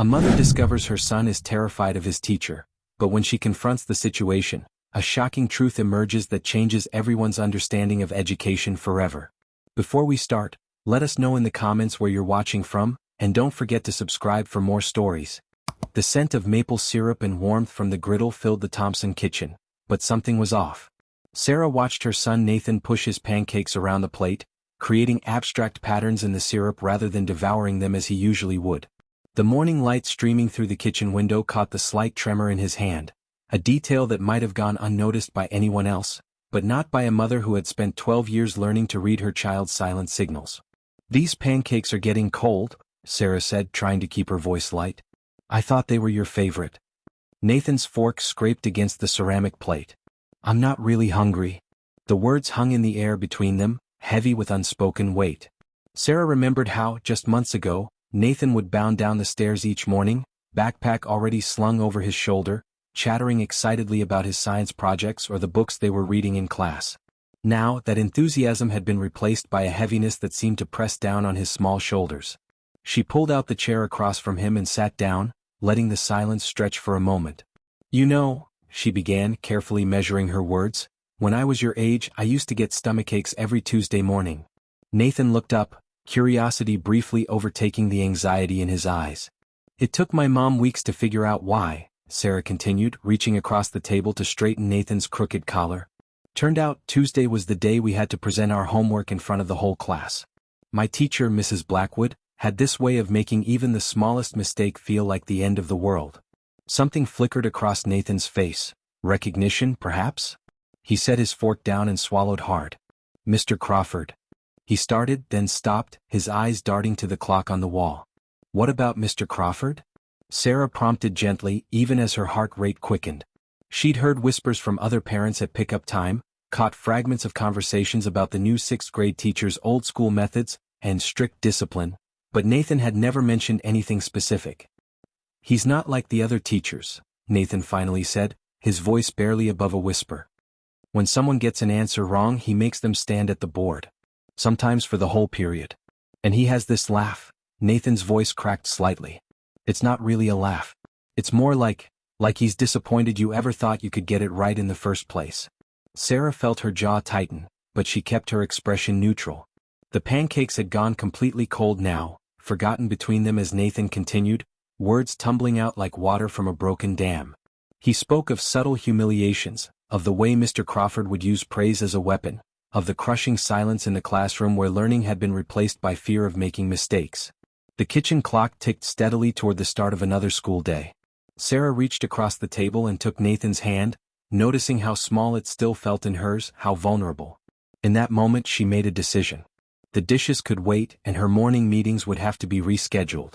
A mother discovers her son is terrified of his teacher, but when she confronts the situation, a shocking truth emerges that changes everyone's understanding of education forever. Before we start, let us know in the comments where you're watching from, and don't forget to subscribe for more stories. The scent of maple syrup and warmth from the griddle filled the Thompson kitchen, but something was off. Sarah watched her son Nathan push his pancakes around the plate, creating abstract patterns in the syrup rather than devouring them as he usually would. The morning light streaming through the kitchen window caught the slight tremor in his hand, a detail that might have gone unnoticed by anyone else, but not by a mother who had spent 12 years learning to read her child's silent signals. "These pancakes are getting cold," Sarah said, trying to keep her voice light. "I thought they were your favorite." Nathan's fork scraped against the ceramic plate. "I'm not really hungry." The words hung in the air between them, heavy with unspoken weight. Sarah remembered how, just months ago, Nathan would bound down the stairs each morning, backpack already slung over his shoulder, chattering excitedly about his science projects or the books they were reading in class. Now, that enthusiasm had been replaced by a heaviness that seemed to press down on his small shoulders. She pulled out the chair across from him and sat down, letting the silence stretch for a moment. "You know," she began, carefully measuring her words, "when I was your age I used to get stomachaches every Tuesday morning." Nathan looked up, curiosity briefly overtaking the anxiety in his eyes. "It took my mom weeks to figure out why," Sarah continued, reaching across the table to straighten Nathan's crooked collar. "Turned out Tuesday was the day we had to present our homework in front of the whole class. My teacher, Mrs. Blackwood, had this way of making even the smallest mistake feel like the end of the world." Something flickered across Nathan's face. Recognition, perhaps? He set his fork down and swallowed hard. "Mr. Crawford." He started, then stopped, his eyes darting to the clock on the wall. "What about Mr. Crawford?" Sarah prompted gently, even as her heart rate quickened. She'd heard whispers from other parents at pickup time, caught fragments of conversations about the new sixth-grade teacher's old-school methods and strict discipline, but Nathan had never mentioned anything specific. "He's not like the other teachers," Nathan finally said, his voice barely above a whisper. "When someone gets an answer wrong, he makes them stand at the board. Sometimes for the whole period. And he has this laugh." Nathan's voice cracked slightly. "It's not really a laugh. It's more like he's disappointed you ever thought you could get it right in the first place." Sarah felt her jaw tighten, but she kept her expression neutral. The pancakes had gone completely cold now, forgotten between them as Nathan continued, words tumbling out like water from a broken dam. He spoke of subtle humiliations, of the way Mr. Crawford would use praise as a weapon, of the crushing silence in the classroom where learning had been replaced by fear of making mistakes. The kitchen clock ticked steadily toward the start of another school day. Sarah reached across the table and took Nathan's hand, noticing how small it still felt in hers, how vulnerable. In that moment she made a decision. The dishes could wait and her morning meetings would have to be rescheduled.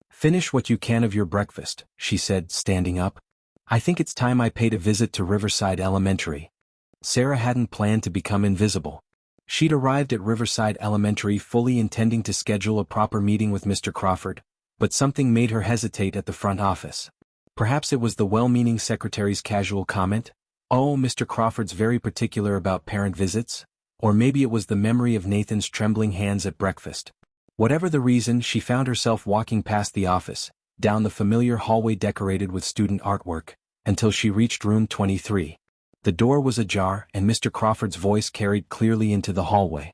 "Finish what you can of your breakfast," she said, standing up. "I think it's time I paid a visit to Riverside Elementary." Sarah hadn't planned to become invisible. She'd arrived at Riverside Elementary fully intending to schedule a proper meeting with Mr. Crawford, but something made her hesitate at the front office. Perhaps it was the well-meaning secretary's casual comment, "Oh, Mr. Crawford's very particular about parent visits," or maybe it was the memory of Nathan's trembling hands at breakfast. Whatever the reason, she found herself walking past the office, down the familiar hallway decorated with student artwork, until she reached room 23. The door was ajar and Mr. Crawford's voice carried clearly into the hallway.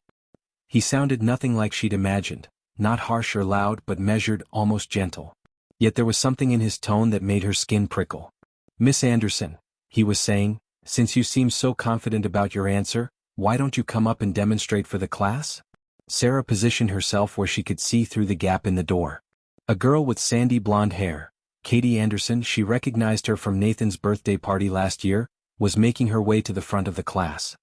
He sounded nothing like she'd imagined, not harsh or loud but measured, almost gentle. Yet there was something in his tone that made her skin prickle. "Miss Anderson," he was saying, "since you seem so confident about your answer, why don't you come up and demonstrate for the class?" Sarah positioned herself where she could see through the gap in the door. A girl with sandy blonde hair, Katie Anderson, she recognized her from Nathan's birthday party last year, was making her way to the front of the class.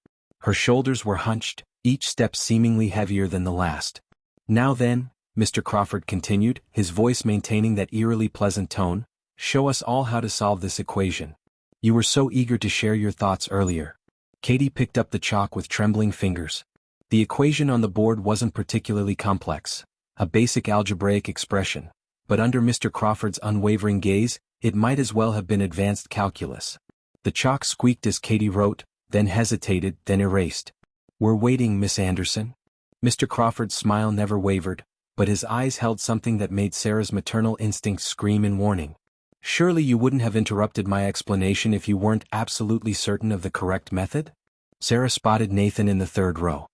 Her shoulders were hunched, each step seemingly heavier than the last. "Now then," Mr. Crawford continued, his voice maintaining that eerily pleasant tone, "show us all how to solve this equation. You were so eager to share your thoughts earlier." Katie picked up the chalk with trembling fingers. The equation on the board wasn't particularly complex, a basic algebraic expression, but under Mr. Crawford's unwavering gaze, it might as well have been advanced calculus. The chalk squeaked as Katie wrote, then hesitated, then erased. "We're waiting, Miss Anderson." Mr. Crawford's smile never wavered, but his eyes held something that made Sarah's maternal instincts scream in warning. "Surely you wouldn't have interrupted my explanation if you weren't absolutely certain of the correct method?" Sarah spotted Nathan in the third row.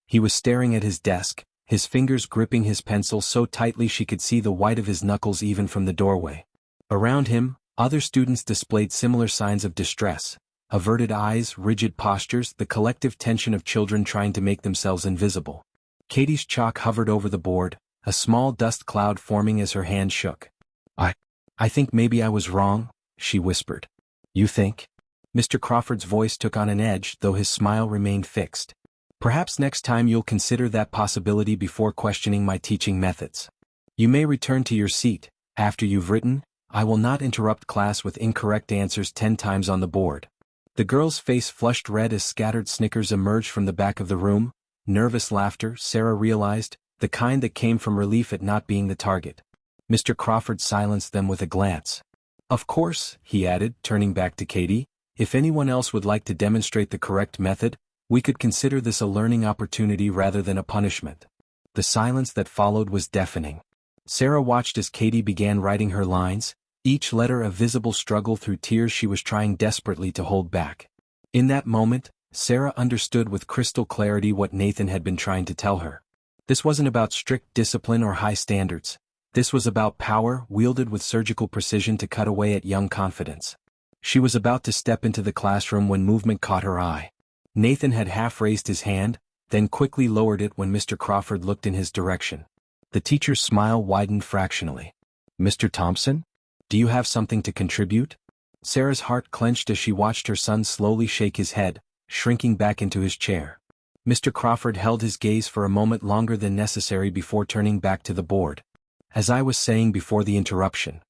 He was staring at his desk, his fingers gripping his pencil so tightly she could see the white of his knuckles even from the doorway. Around him, other students displayed similar signs of distress: averted eyes, rigid postures, the collective tension of children trying to make themselves invisible. Katie's chalk hovered over the board, a small dust cloud forming as her hand shook. I think maybe I was wrong," she whispered. "You think?" Mr. Crawford's voice took on an edge, though his smile remained fixed. "Perhaps next time you'll consider that possibility before questioning my teaching methods. You may return to your seat. After you've written, I will not interrupt class with incorrect answers 10 times on the board." The girl's face flushed red as scattered snickers emerged from the back of the room, nervous laughter, Sarah realized, the kind that came from relief at not being the target. Mr. Crawford silenced them with a glance. "Of course," he added, turning back to Katie, "if anyone else would like to demonstrate the correct method, we could consider this a learning opportunity rather than a punishment." The silence that followed was deafening. Sarah watched as Katie began writing her lines, each letter a visible struggle through tears she was trying desperately to hold back. In that moment, Sarah understood with crystal clarity what Nathan had been trying to tell her. This wasn't about strict discipline or high standards. This was about power wielded with surgical precision to cut away at young confidence. She was about to step into the classroom when movement caught her eye. Nathan had half raised his hand, then quickly lowered it when Mr. Crawford looked in his direction. The teacher's smile widened fractionally. "Mr. Thompson? Do you have something to contribute?" Sarah's heart clenched as she watched her son slowly shake his head, shrinking back into his chair. Mr. Crawford held his gaze for a moment longer than necessary before turning back to the board. "As I was saying before the interruption."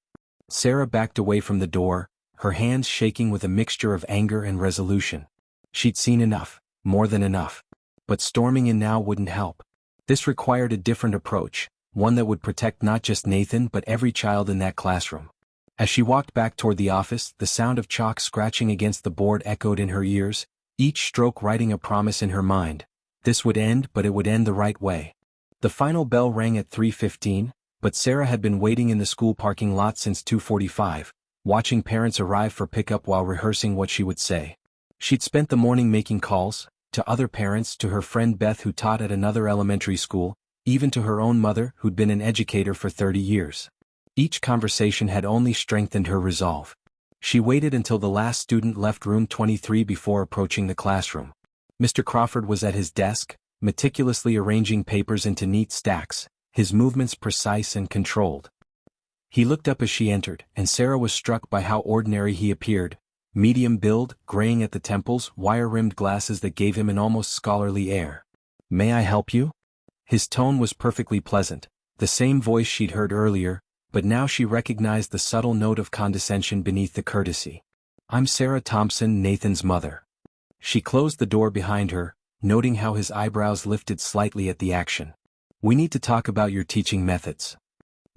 Sarah backed away from the door, her hands shaking with a mixture of anger and resolution. She'd seen enough, more than enough. But storming in now wouldn't help. This required a different approach, one that would protect not just Nathan but every child in that classroom. As she walked back toward the office, the sound of chalk scratching against the board echoed in her ears, each stroke writing a promise in her mind. This would end, but it would end the right way. The final bell rang at 3:15, but Sarah had been waiting in the school parking lot since 2:45, watching parents arrive for pickup while rehearsing what she would say. She'd spent the morning making calls, to other parents, to her friend Beth who taught at another elementary school, even to her own mother who'd been an educator for 30 years. Each conversation had only strengthened her resolve. She waited until the last student left room 23 before approaching the classroom. Mr. Crawford was at his desk, meticulously arranging papers into neat stacks, his movements precise and controlled. He looked up as she entered, and Sarah was struck by how ordinary he appeared: medium build, graying at the temples, wire-rimmed glasses that gave him an almost scholarly air. "May I help you?" His tone was perfectly pleasant, the same voice she'd heard earlier, but now she recognized the subtle note of condescension beneath the courtesy. "I'm Sarah Thompson, Nathan's mother." She closed the door behind her, noting how his eyebrows lifted slightly at the action. "We need to talk about your teaching methods."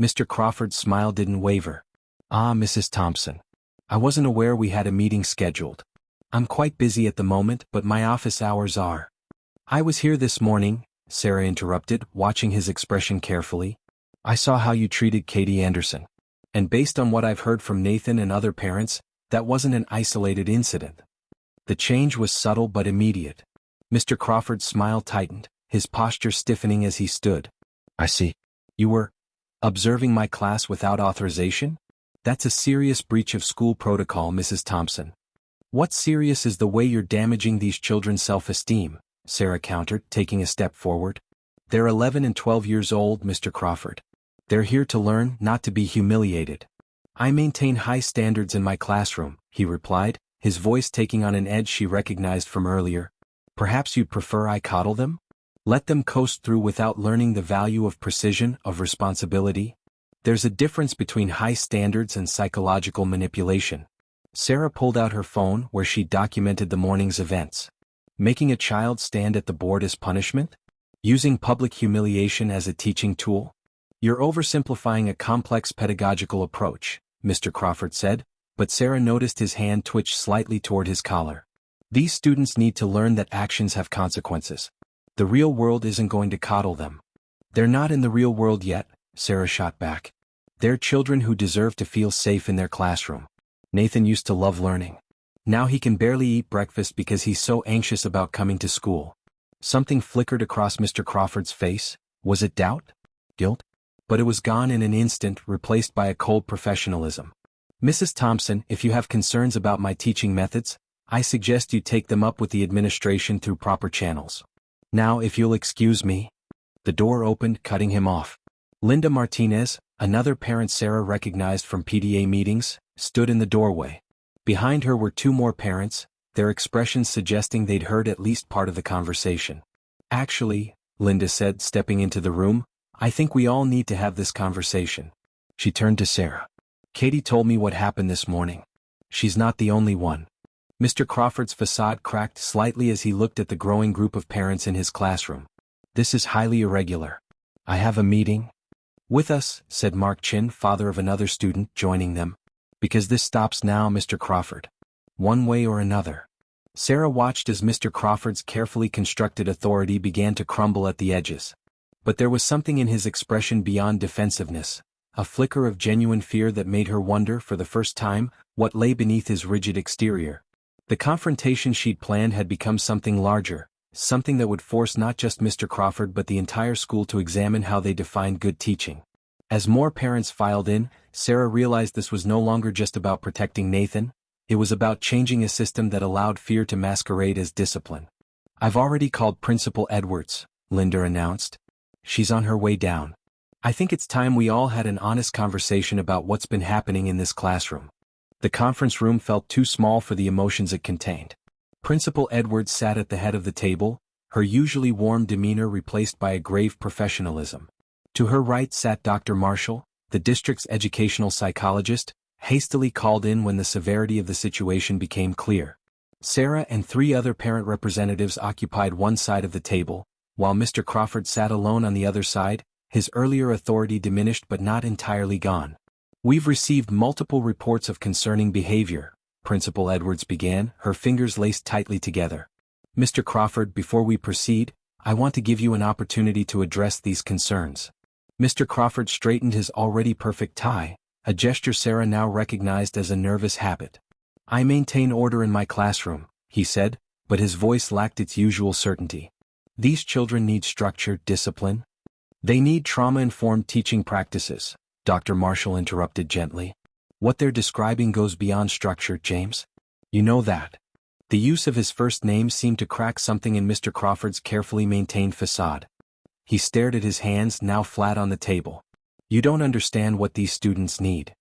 Mr. Crawford's smile didn't waver. "Ah, Mrs. Thompson. I wasn't aware we had a meeting scheduled. I'm quite busy at the moment, but my office hours are." "I was here this morning," Sarah interrupted, watching his expression carefully. "I saw how you treated Katie Anderson. And based on what I've heard from Nathan and other parents, that wasn't an isolated incident." The change was subtle but immediate. Mr. Crawford's smile tightened, his posture stiffening as he stood. "I see. You were observing my class without authorization? That's a serious breach of school protocol, Mrs. Thompson." "What's serious is the way you're damaging these children's self-esteem," Sarah countered, taking a step forward. "They're 11 and 12 years old, Mr. Crawford. They're here to learn, not to be humiliated." "I maintain high standards in my classroom," he replied, his voice taking on an edge she recognized from earlier. "Perhaps you'd prefer I coddle them? Let them coast through without learning the value of precision, of responsibility? There's a difference between high standards and psychological manipulation." Sarah pulled out her phone where she documented the morning's events. Making a child stand at the board as punishment? Using public humiliation as a teaching tool? "You're oversimplifying a complex pedagogical approach," Mr. Crawford said, but Sarah noticed his hand twitch slightly toward his collar. "These students need to learn that actions have consequences. The real world isn't going to coddle them." They're not in the real world yet, Sarah shot back. They're children who deserve to feel safe in their classroom. Nathan used to love learning. Now he can barely eat breakfast because he's so anxious about coming to school. Something flickered across Mr. Crawford's face. Was it doubt? Guilt? But it was gone in an instant, replaced by a cold professionalism. Mrs. Thompson, if you have concerns about my teaching methods, I suggest you take them up with the administration through proper channels. Now if you'll excuse me. The door opened, cutting him off. Linda Martinez, another parent Sarah recognized from PTA meetings, stood in the doorway. Behind her were two more parents, their expressions suggesting they'd heard at least part of the conversation. Actually, Linda said, stepping into the room, I think we all need to have this conversation. She turned to Sarah. Katie told me what happened this morning. She's not the only one. Mr. Crawford's facade cracked slightly as he looked at the growing group of parents in his classroom. This is highly irregular. I have a meeting. With us, said Mark Chin, father of another student, joining them. Because this stops now, Mr. Crawford. One way or another. Sarah watched as Mr. Crawford's carefully constructed authority began to crumble at the edges. But there was something in his expression beyond defensiveness, a flicker of genuine fear that made her wonder for the first time what lay beneath his rigid exterior. The confrontation she'd planned had become something larger, something that would force not just Mr. Crawford but the entire school to examine how they defined good teaching. As more parents filed in, Sarah realized this was no longer just about protecting Nathan, it was about changing a system that allowed fear to masquerade as discipline. I've already called Principal Edwards, Linda announced. She's on her way down. I think it's time we all had an honest conversation about what's been happening in this classroom. The conference room felt too small for the emotions it contained. Principal Edwards sat at the head of the table, her usually warm demeanor replaced by a grave professionalism. To her right sat Dr. Marshall, the district's educational psychologist, hastily called in when the severity of the situation became clear. Sarah and three other parent representatives occupied one side of the table, while Mr. Crawford sat alone on the other side, his earlier authority diminished but not entirely gone. We've received multiple reports of concerning behavior, Principal Edwards began, her fingers laced tightly together. Mr. Crawford, before we proceed, I want to give you an opportunity to address these concerns. Mr. Crawford straightened his already perfect tie, a gesture Sarah now recognized as a nervous habit. I maintain order in my classroom, he said, but his voice lacked its usual certainty. These children need structure, discipline. They need trauma-informed teaching practices, Dr. Marshall interrupted gently. What they're describing goes beyond structure, James. You know that. The use of his first name seemed to crack something in Mr. Crawford's carefully maintained facade. He stared at his hands, now flat on the table. You don't understand what these students need.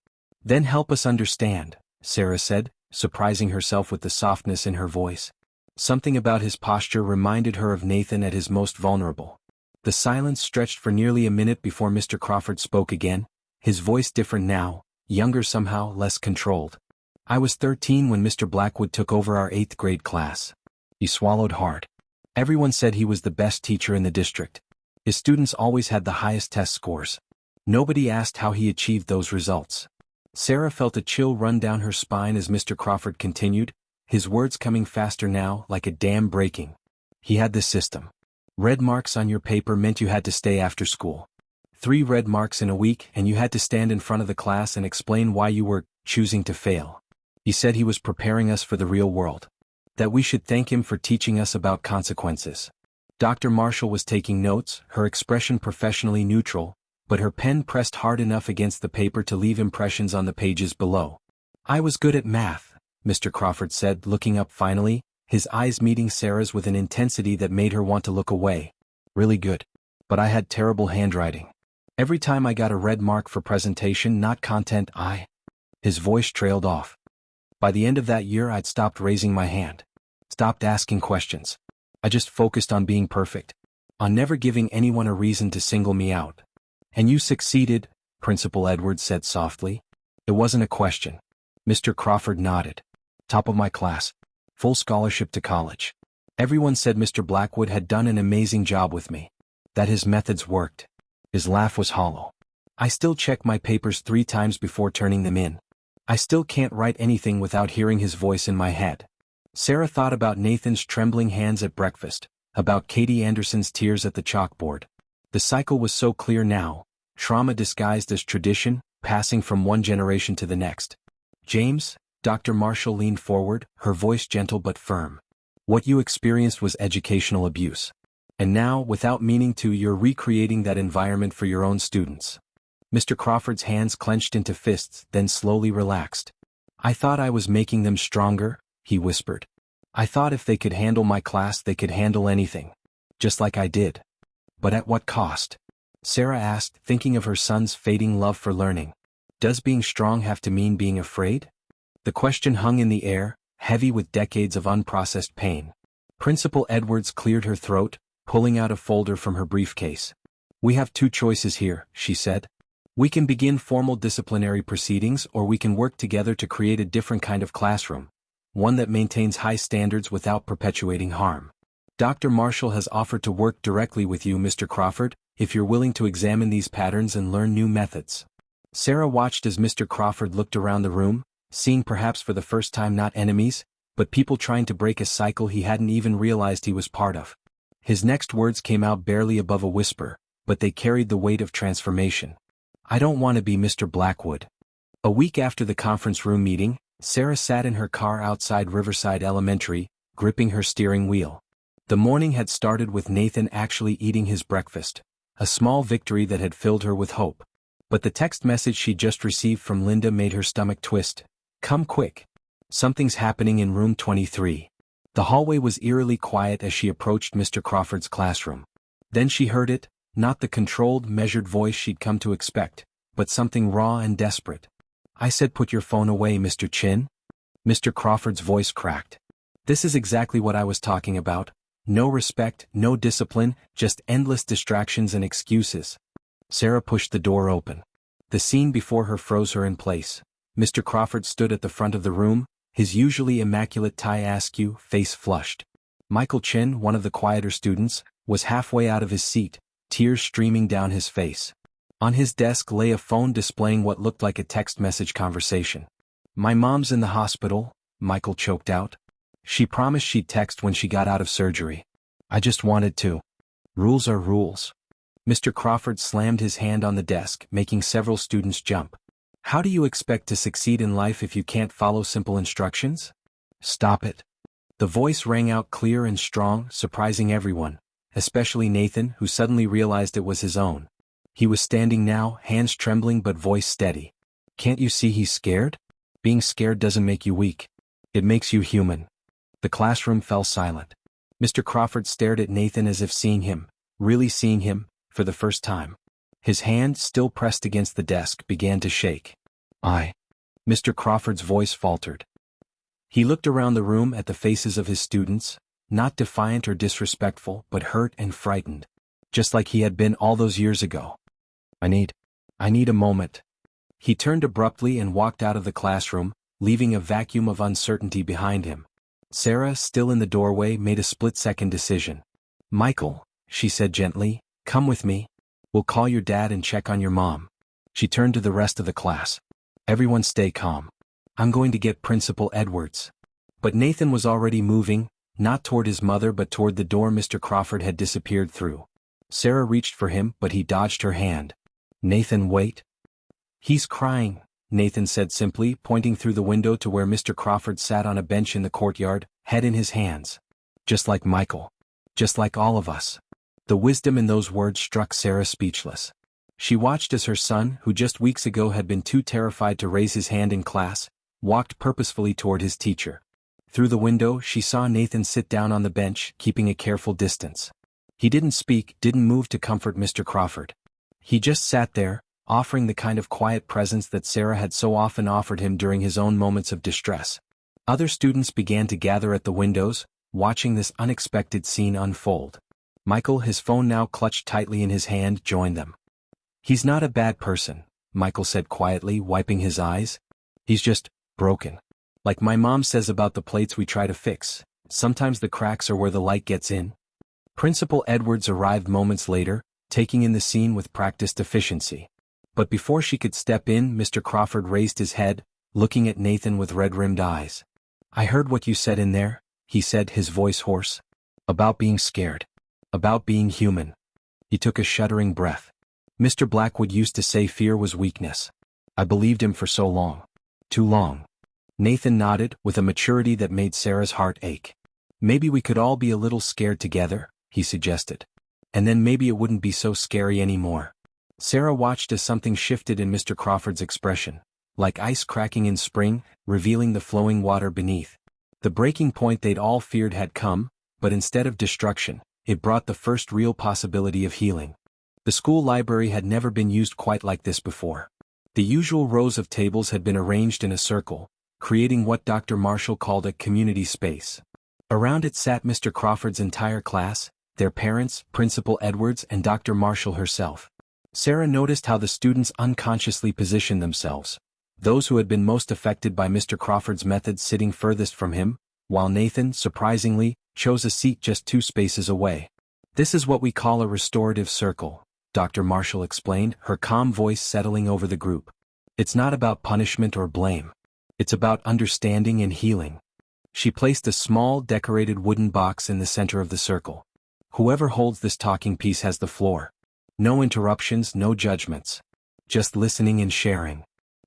Then help us understand, Sarah said, surprising herself with the softness in her voice. Something about his posture reminded her of Nathan at his most vulnerable. The silence stretched for nearly a minute before Mr. Crawford spoke again, his voice different now, younger somehow, less controlled. I was 13 when Mr. Blackwood took over our 8th grade class. He swallowed hard. Everyone said he was the best teacher in the district. His students always had the highest test scores. Nobody asked how he achieved those results. Sarah felt a chill run down her spine as Mr. Crawford continued, his words coming faster now, like a dam breaking. He had the system. Red marks on your paper meant you had to stay after school. 3 red marks in a week and you had to stand in front of the class and explain why you were choosing to fail. He said he was preparing us for the real world. That we should thank him for teaching us about consequences. Dr. Marshall was taking notes, her expression professionally neutral, but her pen pressed hard enough against the paper to leave impressions on the pages below. I was good at math, Mr. Crawford said, looking up finally, his eyes meeting Sarah's with an intensity that made her want to look away. Really good. But I had terrible handwriting. Every time I got a red mark for presentation, not content, His voice trailed off. By the end of that year I'd stopped raising my hand. Stopped asking questions. I just focused on being perfect. On never giving anyone a reason to single me out. And you succeeded, Principal Edwards said softly. It wasn't a question. Mr. Crawford nodded. Top of my class. Full scholarship to college. Everyone said Mr. Blackwood had done an amazing job with me. That his methods worked. His laugh was hollow. I still check my papers 3 times before turning them in. I still can't write anything without hearing his voice in my head. Sarah thought about Nathan's trembling hands at breakfast, about Katie Anderson's tears at the chalkboard. The cycle was so clear now, trauma disguised as tradition, passing from one generation to the next. James, Dr. Marshall leaned forward, her voice gentle but firm. What you experienced was educational abuse. And now, without meaning to, you're recreating that environment for your own students. Mr. Crawford's hands clenched into fists, then slowly relaxed. I thought I was making them stronger, he whispered. I thought if they could handle my class, they could handle anything. Just like I did. But at what cost? Sarah asked, thinking of her son's fading love for learning. Does being strong have to mean being afraid? The question hung in the air, heavy with decades of unprocessed pain. Principal Edwards cleared her throat, pulling out a folder from her briefcase. We have two choices here, she said. We can begin formal disciplinary proceedings, or we can work together to create a different kind of classroom. One that maintains high standards without perpetuating harm. Dr. Marshall has offered to work directly with you, Mr. Crawford, if you're willing to examine these patterns and learn new methods. Sarah watched as Mr. Crawford looked around the room, seeing perhaps for the first time not enemies, but people trying to break a cycle he hadn't even realized he was part of. His next words came out barely above a whisper, but they carried the weight of transformation. I don't want to be Mr. Blackwood. A week after the conference room meeting, Sarah sat in her car outside Riverside Elementary, gripping her steering wheel. The morning had started with Nathan actually eating his breakfast, a small victory that had filled her with hope. But the text message she just received from Linda made her stomach twist. Come quick. Something's happening in room 23. The hallway was eerily quiet as she approached Mr. Crawford's classroom. Then she heard it, not the controlled, measured voice she'd come to expect, but something raw and desperate. I said put your phone away, Mr. Chin. Mr. Crawford's voice cracked. This is exactly what I was talking about. No respect, no discipline, just endless distractions and excuses. Sarah pushed the door open. The scene before her froze her in place. Mr. Crawford stood at the front of the room, his usually immaculate tie askew, face flushed. Michael Chin, one of the quieter students, was halfway out of his seat, tears streaming down his face. On his desk lay a phone displaying what looked like a text message conversation. My mom's in the hospital, Michael choked out. She promised she'd text when she got out of surgery. I just wanted to. Rules are rules. Mr. Crawford slammed his hand on the desk, making several students jump. How do you expect to succeed in life if you can't follow simple instructions? Stop it. The voice rang out clear and strong, surprising everyone, especially Nathan, who suddenly realized it was his own. He was standing now, hands trembling but voice steady. Can't you see he's scared? Being scared doesn't make you weak. It makes you human. The classroom fell silent. Mr. Crawford stared at Nathan as if seeing him, really seeing him, for the first time. His hand, still pressed against the desk, began to shake. Mr. Crawford's voice faltered. He looked around the room at the faces of his students, not defiant or disrespectful, but hurt and frightened. Just like he had been all those years ago. I need a moment. He turned abruptly and walked out of the classroom, leaving a vacuum of uncertainty behind him. Sarah, still in the doorway, made a split-second decision. Michael, she said gently, come with me. We'll call your dad and check on your mom. She turned to the rest of the class. Everyone stay calm. I'm going to get Principal Edwards. But Nathan was already moving, not toward his mother but toward the door Mr. Crawford had disappeared through. Sarah reached for him, but he dodged her hand. Nathan, wait. He's crying, Nathan said simply, pointing through the window to where Mr. Crawford sat on a bench in the courtyard, head in his hands. Just like Michael. Just like all of us. The wisdom in those words struck Sarah speechless. She watched as her son, who just weeks ago had been too terrified to raise his hand in class, walked purposefully toward his teacher. Through the window, she saw Nathan sit down on the bench, keeping a careful distance. He didn't speak, didn't move to comfort Mr. Crawford. He just sat there, offering the kind of quiet presence that Sarah had so often offered him during his own moments of distress. Other students began to gather at the windows, watching this unexpected scene unfold. Michael, his phone now clutched tightly in his hand, joined them. He's not a bad person, Michael said quietly, wiping his eyes. He's just broken. Like my mom says about the plates we try to fix, sometimes the cracks are where the light gets in. Principal Edwards arrived moments later, taking in the scene with practiced efficiency. But before she could step in, Mr. Crawford raised his head, looking at Nathan with red-rimmed eyes. I heard what you said in there, he said, his voice hoarse. About being scared. About being human. He took a shuddering breath. Mr. Blackwood used to say fear was weakness. I believed him for so long. Too long. Nathan nodded, with a maturity that made Sarah's heart ache. Maybe we could all be a little scared together, he suggested. And then maybe it wouldn't be so scary anymore. Sarah watched as something shifted in Mr. Crawford's expression, like ice cracking in spring, revealing the flowing water beneath. The breaking point they'd all feared had come, but instead of destruction, it brought the first real possibility of healing. The school library had never been used quite like this before. The usual rows of tables had been arranged in a circle, creating what Dr. Marshall called a community space. Around it sat Mr. Crawford's entire class, their parents, Principal Edwards, and Dr. Marshall herself. Sarah noticed how the students unconsciously positioned themselves, those who had been most affected by Mr. Crawford's methods sitting furthest from him, while Nathan, surprisingly, chose a seat just 2 spaces away. This is what we call a restorative circle, Dr. Marshall explained, her calm voice settling over the group. It's not about punishment or blame. It's about understanding and healing. She placed a small, decorated wooden box in the center of the circle. Whoever holds this talking piece has the floor. No interruptions, no judgments. Just listening and sharing.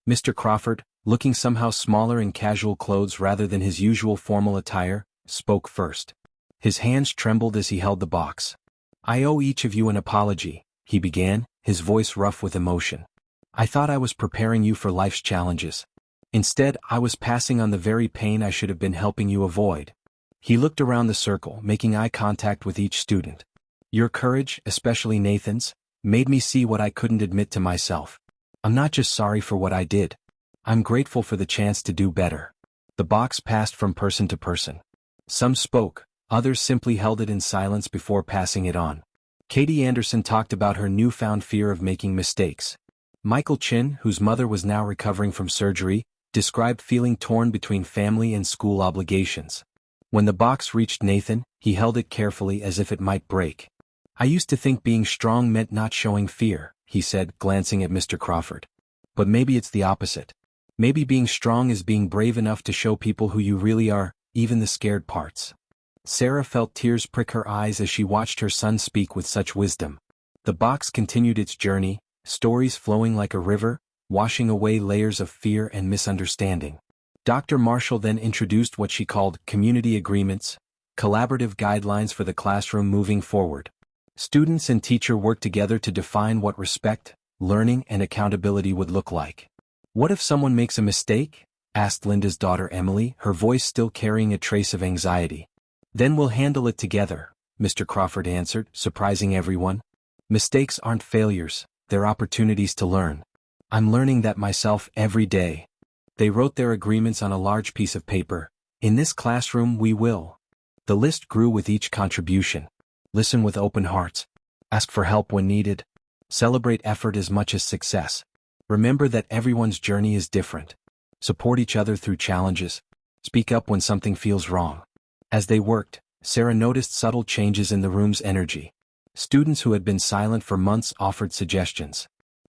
Mr. Crawford, looking somehow smaller in casual clothes rather than his usual formal attire, spoke first. His hands trembled as he held the box. I owe each of you an apology, he began, his voice rough with emotion. I thought I was preparing you for life's challenges. Instead, I was passing on the very pain I should have been helping you avoid. He looked around the circle, making eye contact with each student. Your courage, especially Nathan's, made me see what I couldn't admit to myself. I'm not just sorry for what I did. I'm grateful for the chance to do better. The box passed from person to person. Some spoke, others simply held it in silence before passing it on. Katie Anderson talked about her newfound fear of making mistakes. Michael Chin, whose mother was now recovering from surgery, described feeling torn between family and school obligations. When the box reached Nathan, he held it carefully as if it might break. I used to think being strong meant not showing fear, he said, glancing at Mr. Crawford. But maybe it's the opposite. Maybe being strong is being brave enough to show people who you really are, even the scared parts. Sarah felt tears prick her eyes as she watched her son speak with such wisdom. The box continued its journey, stories flowing like a river, washing away layers of fear and misunderstanding. Dr. Marshall then introduced what she called community agreements, collaborative guidelines for the classroom moving forward. Students and teacher worked together to define what respect, learning, and accountability would look like. What if someone makes a mistake? Asked Linda's daughter Emily, her voice still carrying a trace of anxiety. Then we'll handle it together, Mr. Crawford answered, surprising everyone. Mistakes aren't failures, they're opportunities to learn. I'm learning that myself every day. They wrote their agreements on a large piece of paper. In this classroom we will. The list grew with each contribution. Listen with open hearts. Ask for help when needed. Celebrate effort as much as success. Remember that everyone's journey is different. Support each other through challenges. Speak up when something feels wrong. As they worked, Sarah noticed subtle changes in the room's energy. Students who had been silent for months offered suggestions.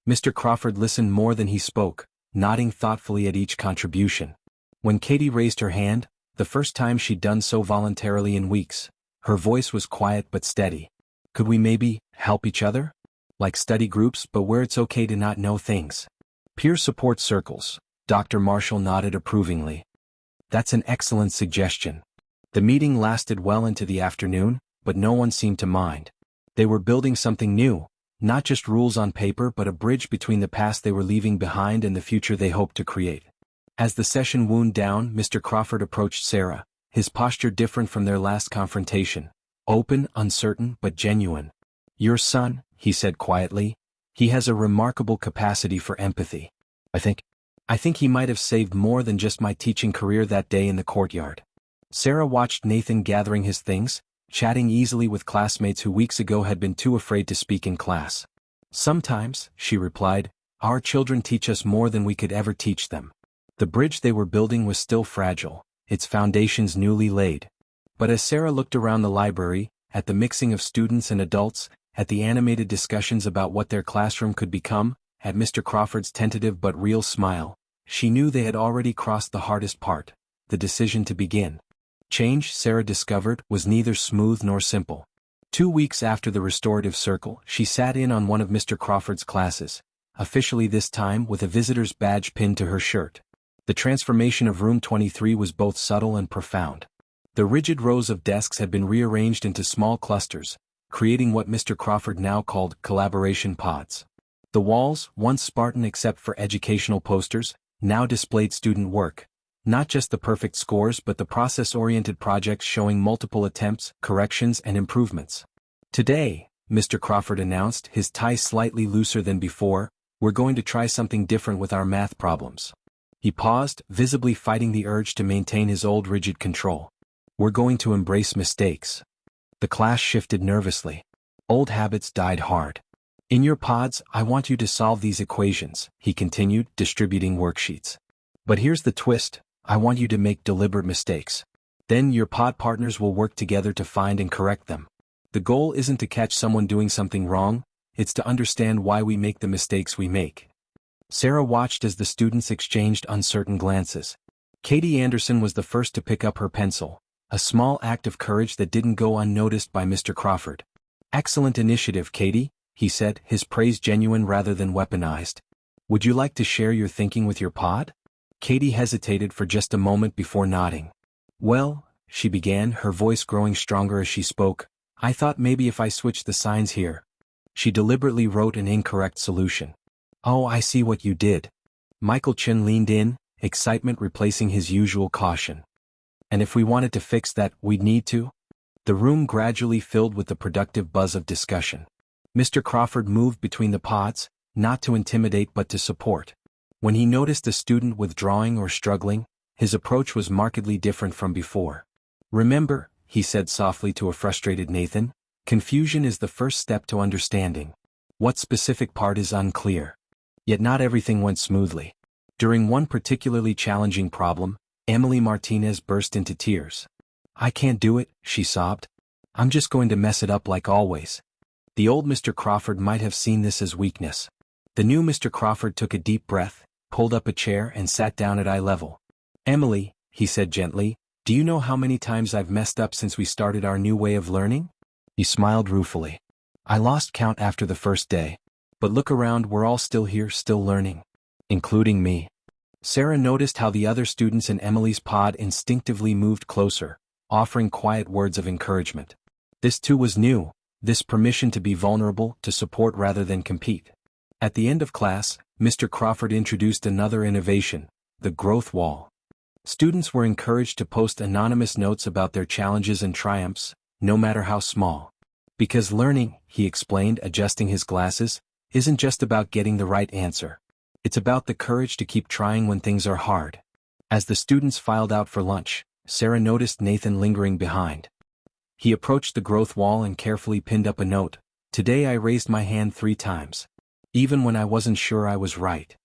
Mr. Crawford listened more than he spoke, nodding thoughtfully at each contribution. When Katie raised her hand, the first time she'd done so voluntarily in weeks, her voice was quiet but steady. Could we maybe help each other? Like study groups, but where it's okay to not know things. Peer support circles, Dr. Marshall nodded approvingly. That's an excellent suggestion. The meeting lasted well into the afternoon, but no one seemed to mind. They were building something new, not just rules on paper but a bridge between the past they were leaving behind and the future they hoped to create. As the session wound down, Mr. Crawford approached Sarah, his posture different from their last confrontation. Open, uncertain, but genuine. Your son, he said quietly, he has a remarkable capacity for empathy. I think he might have saved more than just my teaching career that day in the courtyard. Sarah watched Nathan gathering his things, chatting easily with classmates who weeks ago had been too afraid to speak in class. Sometimes, she replied, our children teach us more than we could ever teach them. The bridge they were building was still fragile, its foundations newly laid. But as Sarah looked around the library, at the mixing of students and adults, at the animated discussions about what their classroom could become, at Mr. Crawford's tentative but real smile, she knew they had already crossed the hardest part, the decision to begin. Change, Sarah discovered, was neither smooth nor simple. 2 weeks after the restorative circle, she sat in on one of Mr. Crawford's classes, officially this time with a visitor's badge pinned to her shirt. The transformation of room 23 was both subtle and profound. The rigid rows of desks had been rearranged into small clusters, creating what Mr. Crawford now called collaboration pods. The walls, once Spartan except for educational posters, now displayed student work. Not just the perfect scores but the process-oriented projects showing multiple attempts, corrections and improvements. Today, Mr. Crawford announced, his tie slightly looser than before, we're going to try something different with our math problems. He paused, visibly fighting the urge to maintain his old rigid control. We're going to embrace mistakes. The class shifted nervously. Old habits died hard. In your pods, I want you to solve these equations, he continued, distributing worksheets. But here's the twist. I want you to make deliberate mistakes. Then your pod partners will work together to find and correct them. The goal isn't to catch someone doing something wrong, it's to understand why we make the mistakes we make. Sarah watched as the students exchanged uncertain glances. Katie Anderson was the first to pick up her pencil, a small act of courage that didn't go unnoticed by Mr. Crawford. Excellent initiative, Katie, he said, his praise genuine rather than weaponized. Would you like to share your thinking with your pod? Katie hesitated for just a moment before nodding. Well, she began, her voice growing stronger as she spoke, I thought maybe if I switched the signs here. She deliberately wrote an incorrect solution. Oh, I see what you did. Michael Chin leaned in, excitement replacing his usual caution. And if we wanted to fix that, we'd need to? The room gradually filled with the productive buzz of discussion. Mr. Crawford moved between the pods, not to intimidate but to support. When he noticed a student withdrawing or struggling, his approach was markedly different from before. Remember, he said softly to a frustrated Nathan, confusion is the first step to understanding. What specific part is unclear? Yet not everything went smoothly. During one particularly challenging problem, Emily Martinez burst into tears. I can't do it, she sobbed. I'm just going to mess it up like always. The old Mr. Crawford might have seen this as weakness. The new Mr. Crawford took a deep breath, pulled up a chair and sat down at eye level. Emily, he said gently, do you know how many times I've messed up since we started our new way of learning? He smiled ruefully. I lost count after the first day. But look around, we're all still here, still learning. Including me. Sarah noticed how the other students in Emily's pod instinctively moved closer, offering quiet words of encouragement. This too was new, this permission to be vulnerable, to support rather than compete. At the end of class, Mr. Crawford introduced another innovation, the growth wall. Students were encouraged to post anonymous notes about their challenges and triumphs, no matter how small. Because learning, he explained, adjusting his glasses, isn't just about getting the right answer. It's about the courage to keep trying when things are hard. As the students filed out for lunch, Sarah noticed Nathan lingering behind. He approached the growth wall and carefully pinned up a note. Today I raised my hand 3 times. Even when I wasn't sure I was right.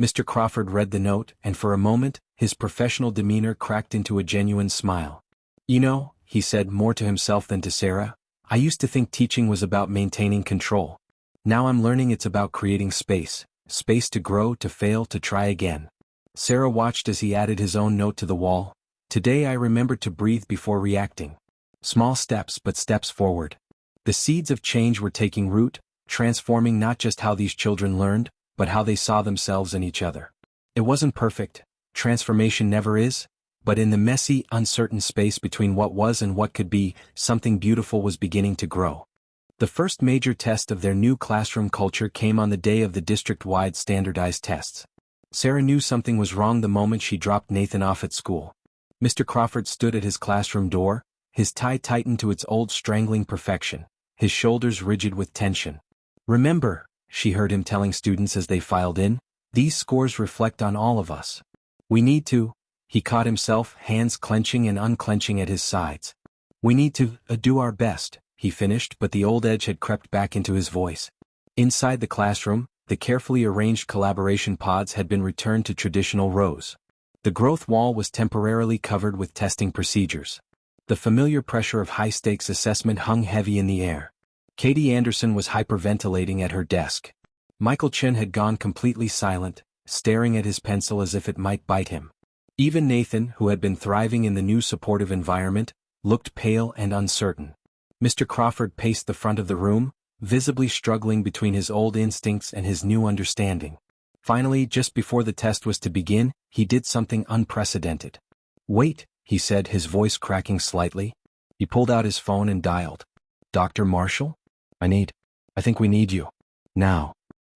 Mr. Crawford read the note, and for a moment, his professional demeanor cracked into a genuine smile. You know, he said more to himself than to Sarah, I used to think teaching was about maintaining control. Now I'm learning it's about creating space. Space to grow, to fail, to try again. Sarah watched as he added his own note to the wall. Today I remembered to breathe before reacting. Small steps, but steps forward. The seeds of change were taking root, transforming not just how these children learned, but how they saw themselves and each other. It wasn't perfect, transformation never is, but in the messy, uncertain space between what was and what could be, something beautiful was beginning to grow. The first major test of their new classroom culture came on the day of the district-wide standardized tests. Sarah knew something was wrong the moment she dropped Nathan off at school. Mr. Crawford stood at his classroom door, his tie tightened to its old strangling perfection, his shoulders rigid with tension. Remember, she heard him telling students as they filed in, these scores reflect on all of us. We need to, he caught himself, hands clenching and unclenching at his sides. We need to do our best, he finished, but the old edge had crept back into his voice. Inside the classroom, the carefully arranged collaboration pods had been returned to traditional rows. The growth wall was temporarily covered with testing procedures. The familiar pressure of high-stakes assessment hung heavy in the air. Katie Anderson was hyperventilating at her desk. Michael Chin had gone completely silent, staring at his pencil as if it might bite him. Even Nathan, who had been thriving in the new supportive environment, looked pale and uncertain. Mr. Crawford paced the front of the room, visibly struggling between his old instincts and his new understanding. Finally, just before the test was to begin, he did something unprecedented. "Wait," he said, his voice cracking slightly. He pulled out his phone and dialed. "Dr. Marshall? I think we need you. Now."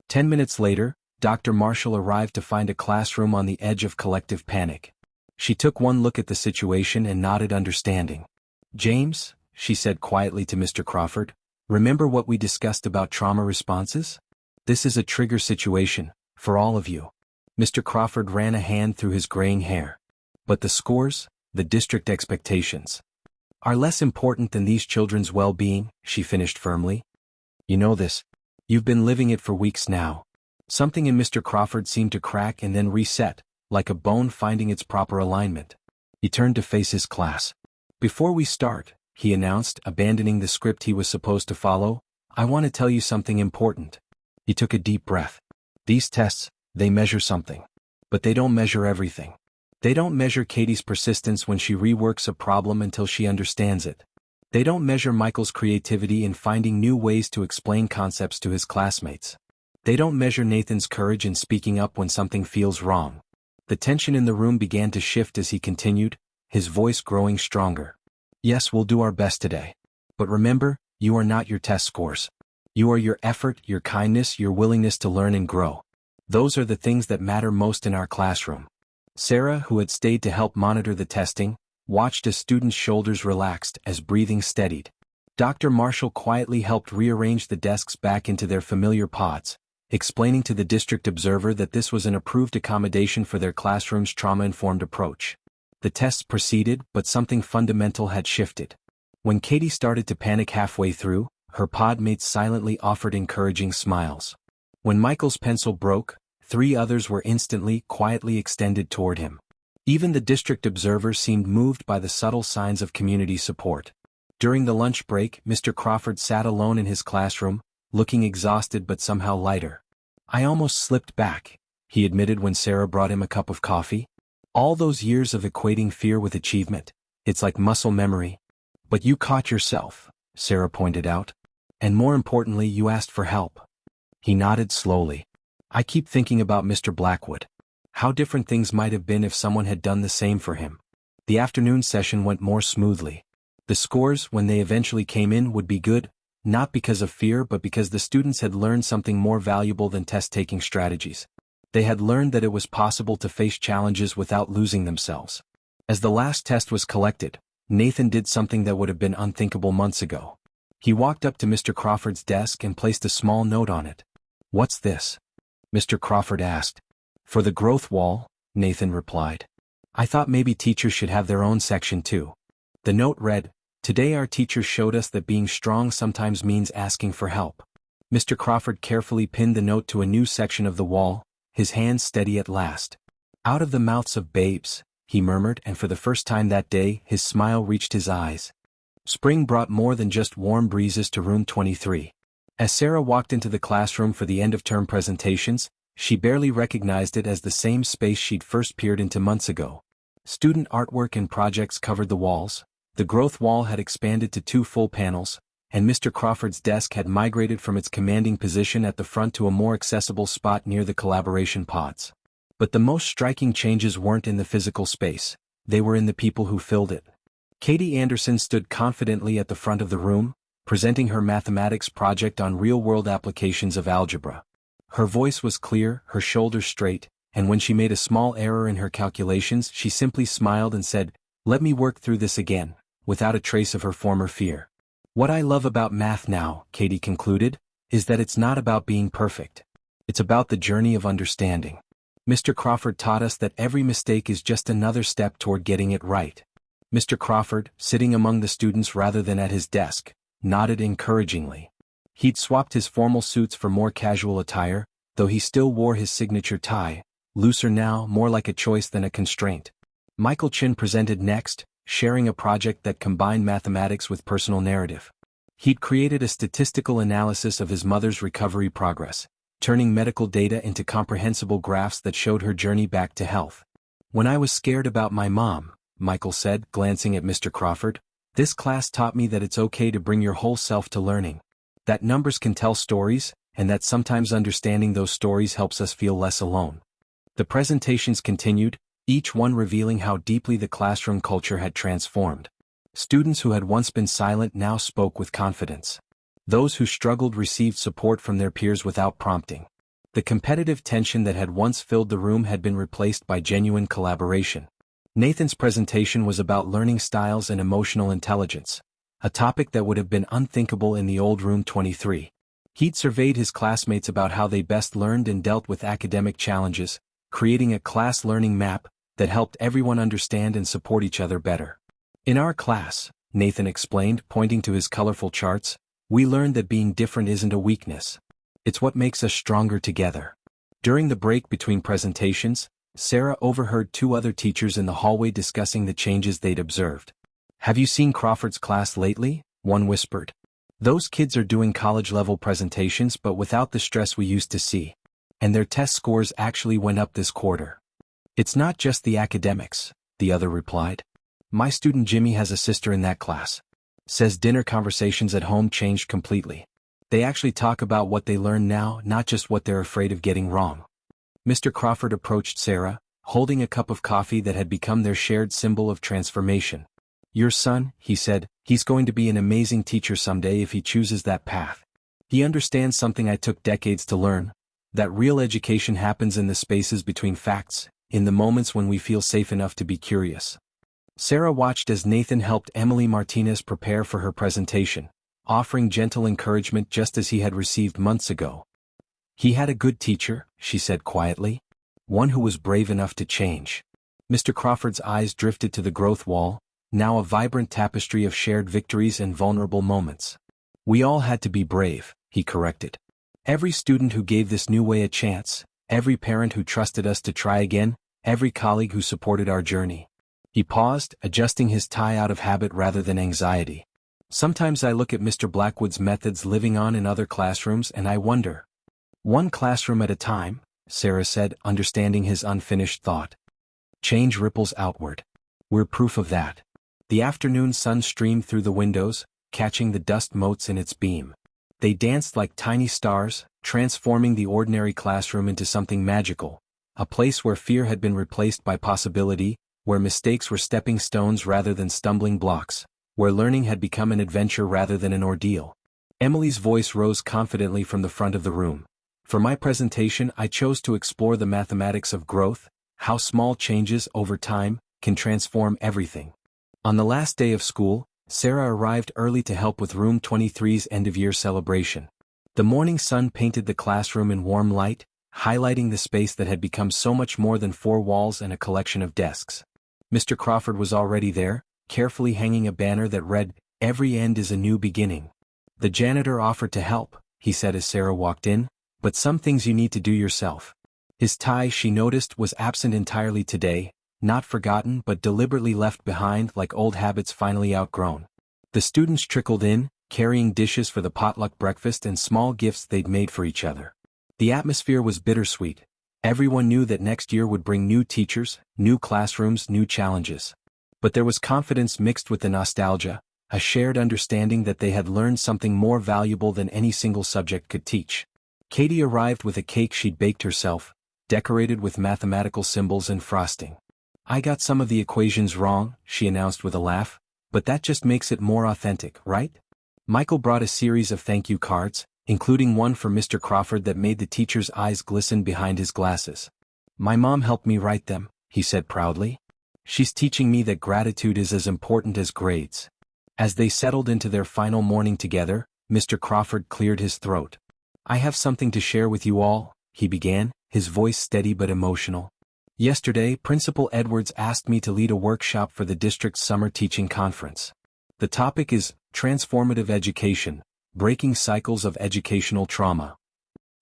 10 minutes later, Dr. Marshall arrived to find a classroom on the edge of collective panic. She took one look at the situation and nodded understanding. "James," she said quietly to Mr. Crawford, "remember what we discussed about trauma responses? This is a trigger situation, for all of you." Mr. Crawford ran a hand through his graying hair. "But the scores, the district expectations, are less important than these children's well-being," she finished firmly. "You know this. You've been living it for weeks now." Something in Mr. Crawford seemed to crack and then reset, like a bone finding its proper alignment. He turned to face his class. "Before we start," he announced, abandoning the script he was supposed to follow, "I want to tell you something important." He took a deep breath. "These tests, they measure something. But they don't measure everything. They don't measure Katie's persistence when she reworks a problem until she understands it. They don't measure Michael's creativity in finding new ways to explain concepts to his classmates. They don't measure Nathan's courage in speaking up when something feels wrong." The tension in the room began to shift as he continued, his voice growing stronger. "Yes, we'll do our best today. But remember, you are not your test scores. You are your effort, your kindness, your willingness to learn and grow. Those are the things that matter most in our classroom." Sarah, who had stayed to help monitor the testing, watched as students' shoulders relaxed as breathing steadied. Dr. Marshall quietly helped rearrange the desks back into their familiar pods, explaining to the district observer that this was an approved accommodation for their classroom's trauma-informed approach. The tests proceeded, but something fundamental had shifted. When Katie started to panic halfway through, her pod mates silently offered encouraging smiles. When Michael's pencil broke, 3 others were instantly, quietly extended toward him. Even the district observer seemed moved by the subtle signs of community support. During the lunch break, Mr. Crawford sat alone in his classroom, looking exhausted but somehow lighter. "I almost slipped back," he admitted when Sarah brought him a cup of coffee. "All those years of equating fear with achievement, it's like muscle memory." "But you caught yourself," Sarah pointed out. "And more importantly, you asked for help." He nodded slowly. "I keep thinking about Mr. Blackwood. How different things might have been if someone had done the same for him." The afternoon session went more smoothly. The scores, when they eventually came in, would be good, not because of fear but because the students had learned something more valuable than test-taking strategies. They had learned that it was possible to face challenges without losing themselves. As the last test was collected, Nathan did something that would have been unthinkable months ago. He walked up to Mr. Crawford's desk and placed a small note on it. "What's this?" Mr. Crawford asked. "For the growth wall," Nathan replied. "I thought maybe teachers should have their own section too." The note read, "Today our teachers showed us that being strong sometimes means asking for help." Mr. Crawford carefully pinned the note to a new section of the wall, his hands steady at last. "Out of the mouths of babes," he murmured, and for the first time that day, his smile reached his eyes. Spring brought more than just warm breezes to room 23. As Sarah walked into the classroom for the end-of-term presentations, she barely recognized it as the same space she'd first peered into months ago. Student artwork and projects covered the walls. The growth wall had expanded to 2 full panels, and Mr. Crawford's desk had migrated from its commanding position at the front to a more accessible spot near the collaboration pods. But the most striking changes weren't in the physical space, they were in the people who filled it. Katie Anderson stood confidently at the front of the room, presenting her mathematics project on real-world applications of algebra. Her voice was clear, her shoulders straight, and when she made a small error in her calculations, she simply smiled and said, "Let me work through this again," without a trace of her former fear. "What I love about math now," Katie concluded, "is that it's not about being perfect. It's about the journey of understanding. Mr. Crawford taught us that every mistake is just another step toward getting it right." Mr. Crawford, sitting among the students rather than at his desk, nodded encouragingly. He'd swapped his formal suits for more casual attire, though he still wore his signature tie, looser now, more like a choice than a constraint. Michael Chin presented next, sharing a project that combined mathematics with personal narrative. He'd created a statistical analysis of his mother's recovery progress, turning medical data into comprehensible graphs that showed her journey back to health. "When I was scared about my mom," Michael said, glancing at Mr. Crawford, This class taught me that it's okay to bring your whole self to learning. That numbers can tell stories, and that sometimes understanding those stories helps us feel less alone. The presentations continued, each one revealing how deeply the classroom culture had transformed. Students who had once been silent now spoke with confidence. Those who struggled received support from their peers without prompting. The competitive tension that had once filled the room had been replaced by genuine collaboration. Nathan's presentation was about learning styles and emotional intelligence, a topic that would have been unthinkable in the old Room 23. He'd surveyed his classmates about how they best learned and dealt with academic challenges, creating a class learning map that helped everyone understand and support each other better. In our class, Nathan explained, pointing to his colorful charts, we learned that being different isn't a weakness. It's what makes us stronger together. During the break between presentations, Sarah overheard two other teachers in the hallway discussing the changes they'd observed. Have you seen Crawford's class lately? One whispered. Those kids are doing college-level presentations but without the stress we used to see. And their test scores actually went up this quarter. It's not just the academics, the other replied. My student Jimmy has a sister in that class. Says dinner conversations at home changed completely. They actually talk about what they learn now, not just what they're afraid of getting wrong. Mr. Crawford approached Sarah, holding a cup of coffee that had become their shared symbol of transformation. Your son, he said, he's going to be an amazing teacher someday if he chooses that path. He understands something I took decades to learn, that real education happens in the spaces between facts, in the moments when we feel safe enough to be curious. Sarah watched as Nathan helped Emily Martinez prepare for her presentation, offering gentle encouragement just as he had received months ago. He had a good teacher, she said quietly. One who was brave enough to change. Mr. Crawford's eyes drifted to the growth wall, now a vibrant tapestry of shared victories and vulnerable moments. We all had to be brave, he corrected. Every student who gave this new way a chance, every parent who trusted us to try again, every colleague who supported our journey. He paused, adjusting his tie out of habit rather than anxiety. Sometimes I look at Mr. Blackwood's methods living on in other classrooms and I wonder. One classroom at a time, Sarah said, understanding his unfinished thought. Change ripples outward. We're proof of that. The afternoon sun streamed through the windows, catching the dust motes in its beam. They danced like tiny stars, transforming the ordinary classroom into something magical, a place where fear had been replaced by possibility, where mistakes were stepping stones rather than stumbling blocks, where learning had become an adventure rather than an ordeal. Emily's voice rose confidently from the front of the room. For my presentation, I chose to explore the mathematics of growth, how small changes over time can transform everything. On the last day of school, Sarah arrived early to help with Room 23's end-of-year celebration. The morning sun painted the classroom in warm light, highlighting the space that had become so much more than four walls and a collection of desks. Mr. Crawford was already there, carefully hanging a banner that read, "Every end is a new beginning." The janitor offered to help, he said as Sarah walked in, but some things you need to do yourself. His tie, she noticed, was absent entirely today, not forgotten but deliberately left behind like old habits finally outgrown. The students trickled in, carrying dishes for the potluck breakfast and small gifts they'd made for each other. The atmosphere was bittersweet. Everyone knew that next year would bring new teachers, new classrooms, new challenges. But there was confidence mixed with the nostalgia, a shared understanding that they had learned something more valuable than any single subject could teach. Katie arrived with a cake she'd baked herself, decorated with mathematical symbols and frosting. I got some of the equations wrong, she announced with a laugh, but that just makes it more authentic, right? Michael brought a series of thank you cards, including one for Mr. Crawford that made the teacher's eyes glisten behind his glasses. My mom helped me write them, he said proudly. She's teaching me that gratitude is as important as grades. As they settled into their final morning together, Mr. Crawford cleared his throat. I have something to share with you all, he began, his voice steady but emotional. Yesterday, Principal Edwards asked me to lead a workshop for the district's summer teaching conference. The topic is transformative education, breaking cycles of educational trauma.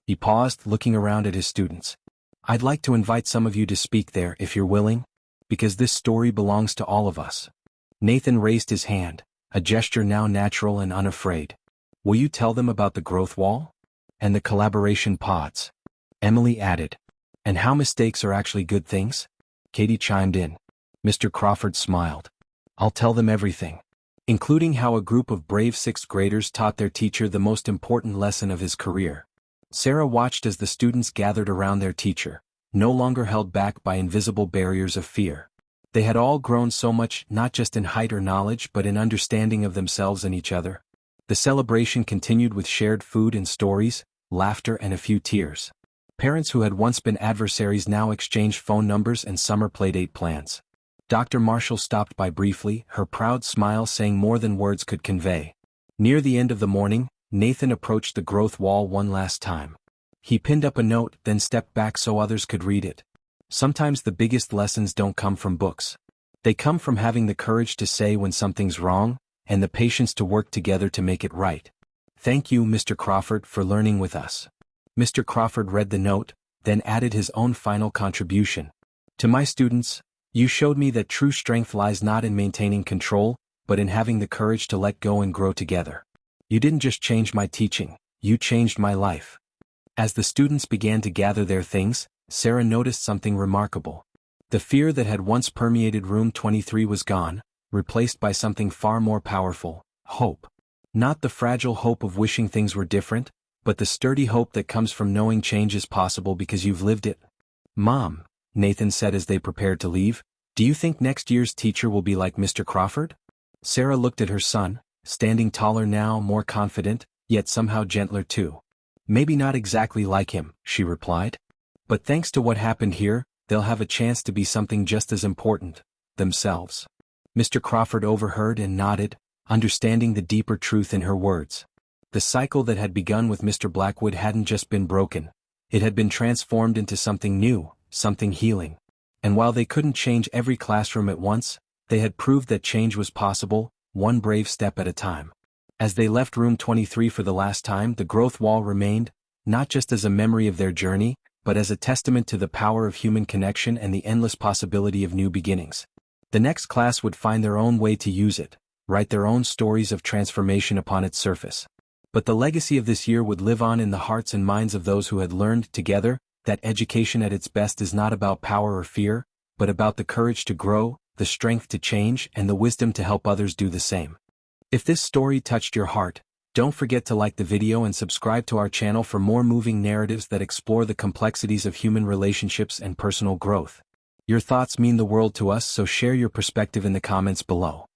He paused, looking around at his students. I'd like to invite some of you to speak there if you're willing, because this story belongs to all of us. Nathan raised his hand, a gesture now natural and unafraid. Will you tell them about the growth wall? And the collaboration pods? Emily added. And how mistakes are actually good things? Katie chimed in. Mr. Crawford smiled. I'll tell them everything. including how a group of brave sixth graders taught their teacher the most important lesson of his career. Sarah watched as the students gathered around their teacher, no longer held back by invisible barriers of fear. They had all grown so much, not just in height or knowledge but in understanding of themselves and each other. The celebration continued with shared food and stories, laughter and a few tears. Parents who had once been adversaries now exchanged phone numbers and summer playdate plans. Dr. Marshall stopped by briefly, her proud smile saying more than words could convey. Near the end of the morning, Nathan approached the growth wall one last time. He pinned up a note, then stepped back so others could read it. Sometimes the biggest lessons don't come from books. They come from having the courage to say when something's wrong, and the patience to work together to make it right. Thank you, Mr. Crawford, for learning with us. Mr. Crawford read the note, then added his own final contribution. To my students, you showed me that true strength lies not in maintaining control, but in having the courage to let go and grow together. You didn't just change my teaching, you changed my life. As the students began to gather their things, Sarah noticed something remarkable. The fear that had once permeated room 23 was gone, replaced by something far more powerful: hope. Not the fragile hope of wishing things were different, but the sturdy hope that comes from knowing change is possible because you've lived it. Mom, Nathan said as they prepared to leave, do you think next year's teacher will be like Mr. Crawford? Sarah looked at her son, standing taller now, more confident, yet somehow gentler too. Maybe not exactly like him, she replied. But thanks to what happened here, they'll have a chance to be something just as important: themselves. Mr. Crawford overheard and nodded, understanding the deeper truth in her words. The cycle that had begun with Mr. Blackwood hadn't just been broken, it had been transformed into something new, something healing. And while they couldn't change every classroom at once, they had proved that change was possible, one brave step at a time. As they left room 23 for the last time, the growth wall remained, not just as a memory of their journey, but as a testament to the power of human connection and the endless possibility of new beginnings. The next class would find their own way to use it, write their own stories of transformation upon its surface. But the legacy of this year would live on in the hearts and minds of those who had learned together that education at its best is not about power or fear, but about the courage to grow, the strength to change, and the wisdom to help others do the same. If this story touched your heart, don't forget to like the video and subscribe to our channel for more moving narratives that explore the complexities of human relationships and personal growth. Your thoughts mean the world to us, so share your perspective in the comments below.